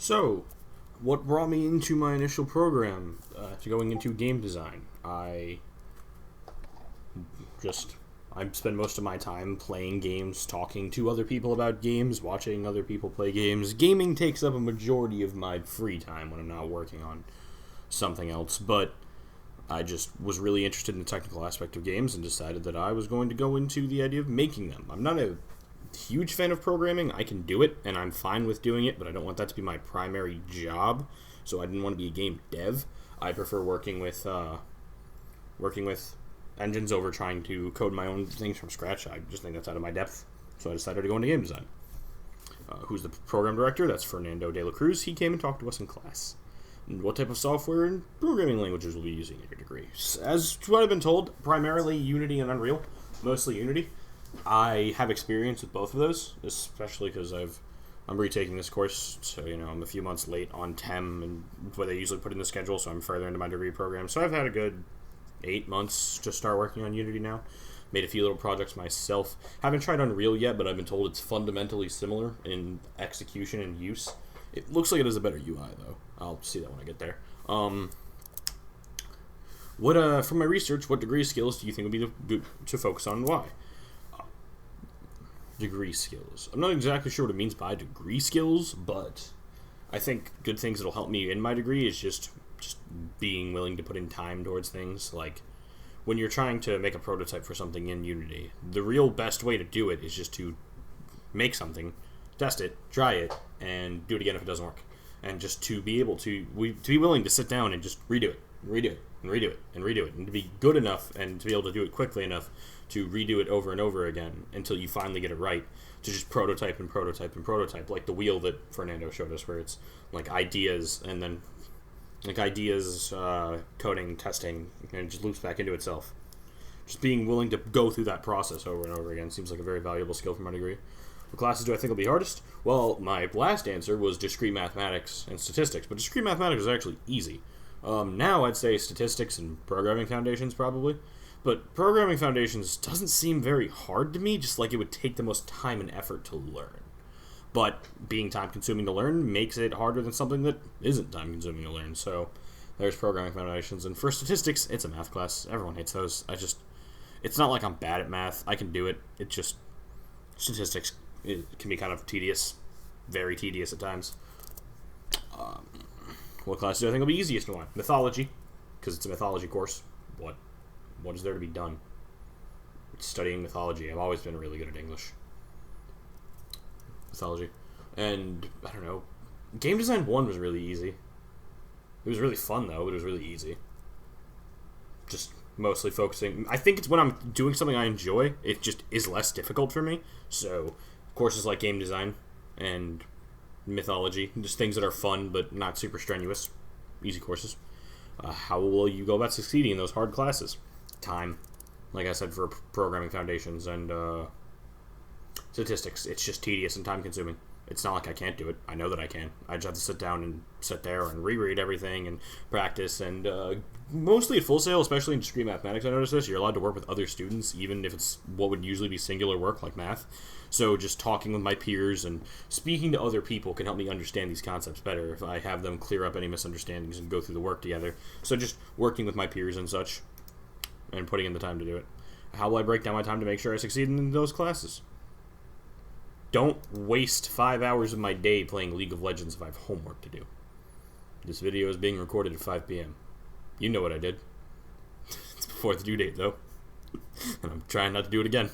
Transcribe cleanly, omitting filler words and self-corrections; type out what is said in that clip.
So, what brought me into my initial program to going into game design? Just I spend most of my time playing games, talking to other people about games, watching other people play games. Gaming takes up a majority of my free time when I'm not working on something else, but I just was really interested in the technical aspect of games and decided that I was going to go into the idea of making them. I'm not a huge fan of programming. I can do it, and I'm fine with doing it, but I don't want that to be my primary job, so I didn't want to be a game dev. I prefer working with engines over trying to code my own things from scratch. I just think that's out of my depth, so I decided to go into game design. Who's the program director? That's Fernando de la Cruz. He came and talked to us in class. And what type of software and programming languages we'll be using in your degree? As to what I've been told, primarily Unity and Unreal, mostly Unity. I have experience with both of those, especially because I'm retaking this course, so I'm a few months late on TEM and what they usually put in the schedule, so I'm further into my degree program. So I've had a good 8 months to start working on Unity now. Made a few little projects myself. Haven't tried Unreal yet, but I've been told it's fundamentally similar in execution and use. It looks like it has a better UI though. I'll see that when I get there. From my research, what degree skills do you think would be good to focus on and why? Degree skills. I'm not exactly sure what it means by degree skills, but I think good things that'll help me in my degree is just being willing to put in time towards things. Like when you're trying to make a prototype for something in Unity, the real best way to do it is just to make something, test it, try it, and do it again if it doesn't work. And just to be able to be willing to sit down and just redo it, and redo it, and to be good enough and to be able to do it quickly enough to redo it over and over again until you finally get it right, to just prototype and prototype and prototype, like the wheel that Fernando showed us, where it's like ideas and then like ideas, coding, testing, and it just loops back into itself. Just being willing to go through that process over and over again seems like a very valuable skill for my degree. What classes do I think will be hardest? Well, my last answer was discrete mathematics and statistics, but discrete mathematics is actually easy. Now I'd say statistics and programming foundations probably, but programming foundations doesn't seem very hard to me, just like it would take the most time and effort to learn. But being time-consuming to learn makes it harder than something that isn't time-consuming to learn, so there's programming foundations. And for statistics, it's a math class. Everyone hates those. It's not like I'm bad at math. I can do it. It just, statistics, it can be kind of tedious, very tedious at times. What class do I think will be easiest to learn? Mythology, because it's a mythology course. What is there to be done? It's studying mythology. I've always been really good at English. Mythology. And, I don't know, Game Design 1 was really easy. It was really fun, though, but it was really easy. Just mostly focusing. I think it's when I'm doing something I enjoy, it just is less difficult for me. So, courses like Game Design and Mythology, just things that are fun but not super strenuous. Easy courses. How will you go about succeeding in those hard classes? Time. Like I said, for programming foundations and statistics, it's just tedious and time consuming. It's not like I can't do it. I know that I can. I just have to sit down and sit there and reread everything and practice. And mostly at Full Sail, especially in discrete mathematics, I noticed this, you're allowed to work with other students, even if it's what would usually be singular work like math. So just talking with my peers and speaking to other people can help me understand these concepts better if I have them clear up any misunderstandings and go through the work together. So just working with my peers and such and putting in the time to do it. How will I break down my time to make sure I succeed in those classes? Don't waste 5 hours of my day playing League of Legends if I have homework to do. This video is being recorded at 5 p.m. You know what I did. It's before the due date, though. And I'm trying not to do it again.